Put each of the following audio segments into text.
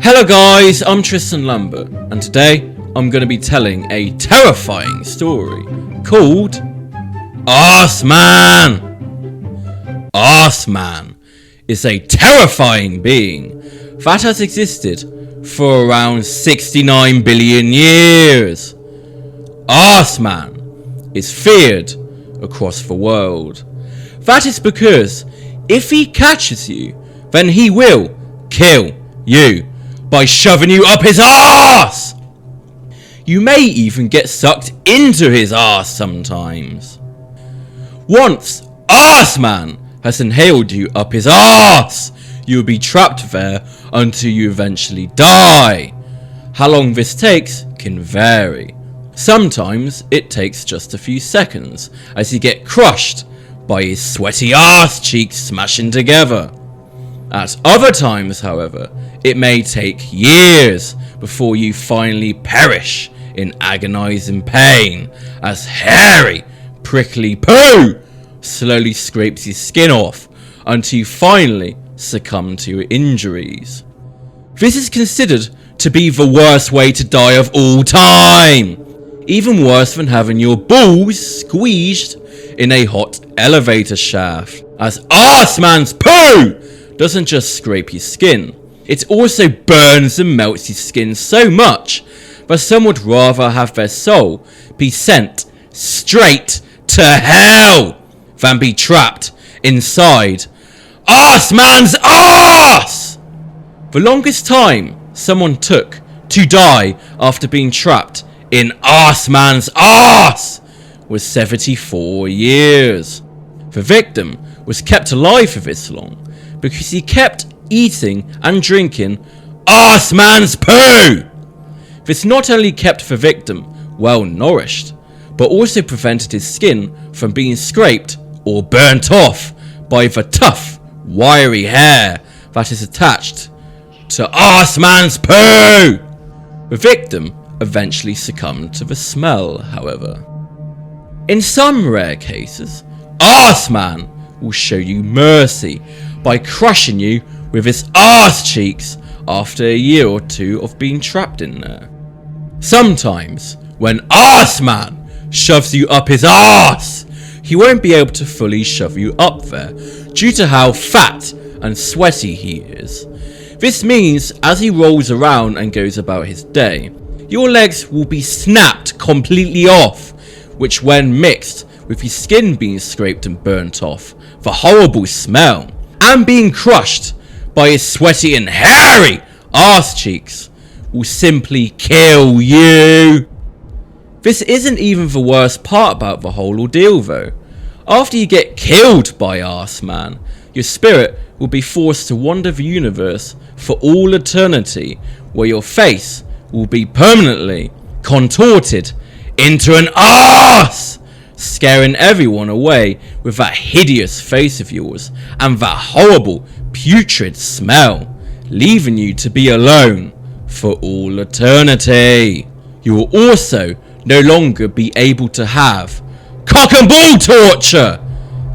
Hello guys, I'm Tristan Lambert, and today I'm going to be telling a terrifying story called Arse Man. Arse Man is a terrifying being that has existed for around 69 billion years. Arse Man is feared across the world. That is because if he catches you, then he will kill you by shoving you up his arse. You may even get sucked into his arse sometimes. Once Arse Man has inhaled you up his arse, you will be trapped there until you eventually die. How long this takes can vary. Sometimes it takes just a few seconds as you get crushed by his sweaty arse cheeks smashing together. At other times, however, it may take years before you finally perish in agonizing pain as hairy, prickly poo slowly scrapes your skin off until you finally succumb to your injuries. This is considered to be the worst way to die of all time, even worse than having your balls squeezed in a hot elevator shaft, as Arse Man's poo doesn't just scrape your skin, it also burns and melts your skin so much that some would rather have their soul be sent straight to hell than be trapped inside Arse Man's arse! The longest time someone took to die after being trapped in Arse Man's arse was 74 years. The victim was kept alive for this long because he kept eating and drinking Arse Man's poo. This not only kept the victim well nourished, but also prevented his skin from being scraped or burnt off by the tough, wiry hair that is attached to Arse Man's poo. The victim eventually succumbed to the smell, however. In some rare cases, Arse Man will show you mercy by crushing you with his arse cheeks after a year or two of being trapped in there. Sometimes, when Arse Man shoves you up his arse, he won't be able to fully shove you up there due to how fat and sweaty he is. This means as he rolls around and goes about his day, your legs will be snapped completely off, which when mixed with your skin being scraped and burnt off, the horrible smell, and being crushed by his sweaty and hairy arse cheeks, will simply kill you. This isn't even the worst part about the whole ordeal though. After you get killed by Arse Man, your spirit will be forced to wander the universe for all eternity, where your face will be permanently contorted into an arse, scaring everyone away with that hideous face of yours and that horrible putrid smell, leaving you to be alone for all eternity. You will also no longer be able to have cock and ball torture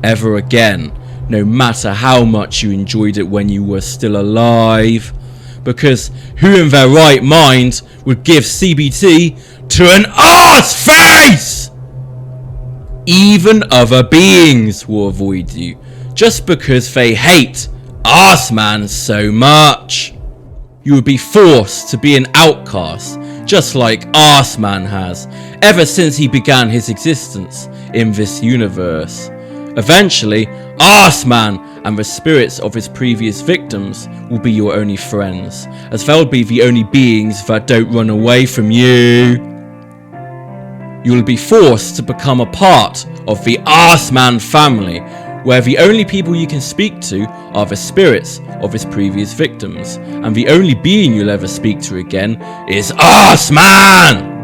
ever again, no matter how much you enjoyed it when you were still alive, because who in their right mind would give CBT to an arse face? Even other beings will avoid you just because they hate Arse Man so much. You will be forced to be an outcast just like Arse Man has ever since he began his existence in this universe. Eventually, Arse Man and the spirits of his previous victims will be your only friends, as they'll be the only beings that don't run away from you. You will be forced to become a part of the Arse Man family, where the only people you can speak to are the spirits of his previous victims, and the only being you'll ever speak to again is Arse Man!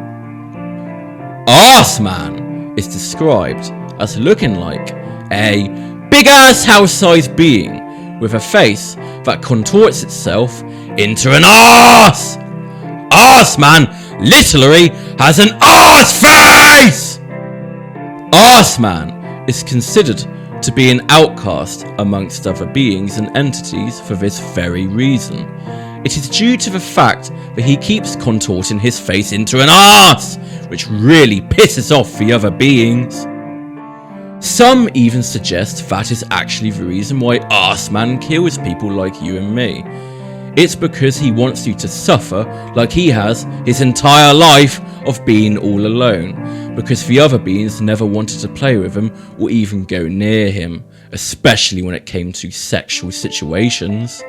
Arse Man is described as looking like a big-ass house-sized being with a face that contorts itself into an arse! Arse Man literally has an arse face! Arse Man is considered to be an outcast amongst other beings and entities for this very reason. It is due to the fact that he keeps contorting his face into an arse, which really pisses off the other beings. Some even suggest that is actually the reason why Arse Man kills people like you and me. It's because he wants you to suffer like he has his entire life of being all alone, because the other beings never wanted to play with him or even go near him, especially when it came to sexual situations.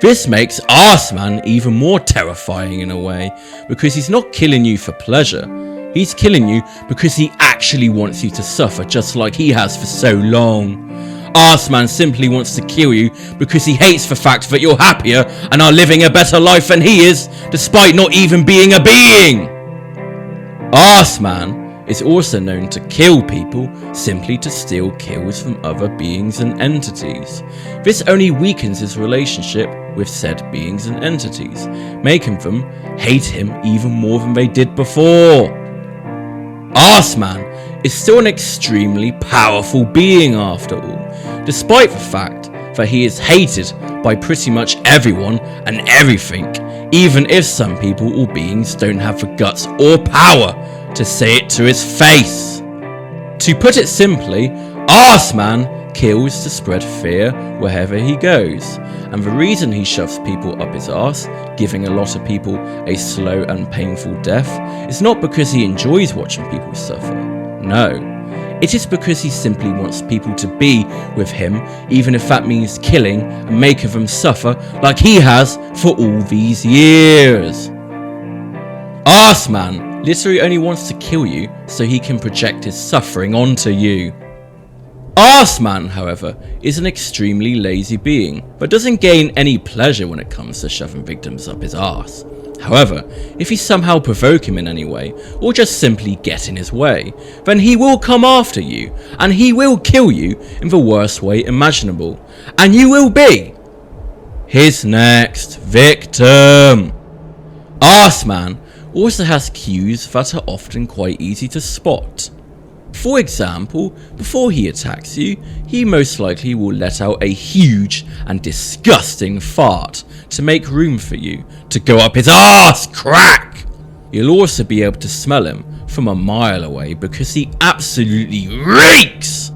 This makes Arse Man even more terrifying in a way, because he's not killing you for pleasure. He's killing you because he actually wants you to suffer just like he has for so long. Arse Man simply wants to kill you because he hates the fact that you're happier and are living a better life than he is, despite not even being a being. Arse Man is also known to kill people simply to steal kills from other beings and entities. This only weakens his relationship with said beings and entities, making them hate him even more than they did before. Arse Man is still an extremely powerful being after all, despite the fact that he is hated by pretty much everyone and everything, even if some people or beings don't have the guts or power to say it to his face. To put it simply, Arse Man kills to spread fear wherever he goes, and the reason he shoves people up his arse, giving a lot of people a slow and painful death, is not because he enjoys watching people suffer. No, it is because he simply wants people to be with him, even if that means killing and making them suffer like he has for all these years. Arse Man literally only wants to kill you so he can project his suffering onto you. Arse Man, however, is an extremely lazy being, but doesn't gain any pleasure when it comes to shoving victims up his arse. However, if you somehow provoke him in any way, or just simply get in his way, then he will come after you, and he will kill you in the worst way imaginable, and you will be his next victim. Arse Man also has cues that are often quite easy to spot. For example, before he attacks you, he most likely will let out a huge and disgusting fart to make room for you to go up his arse crack. You'll also be able to smell him from a mile away because he absolutely reeks.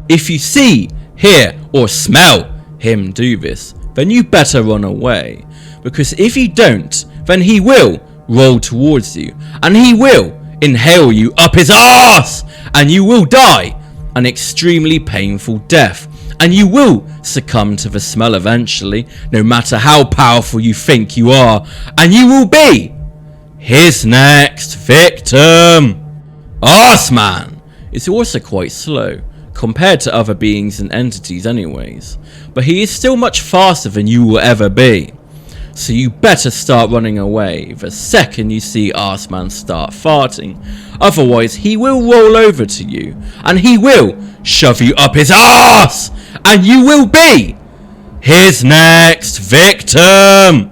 If you see, hear or smell him do this, then you better run away, because if you don't, then he will roll towards you and he will inhale you up his arse, and you will die an extremely painful death, and you will succumb to the smell eventually, no matter how powerful you think you are, and you will be his next victim. Arse Man is also quite slow compared to other beings and entities anyways, but he is still much faster than you will ever be. So you better start running away the second you see Arse Man start farting, otherwise he will roll over to you and he will shove you up his arse, and you will be his next victim.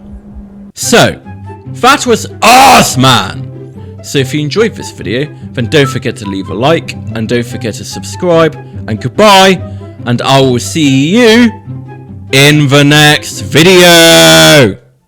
So that was Arse Man. So if you enjoyed this video, then don't forget to leave a like and don't forget to subscribe, and goodbye, and I will see you in the next video.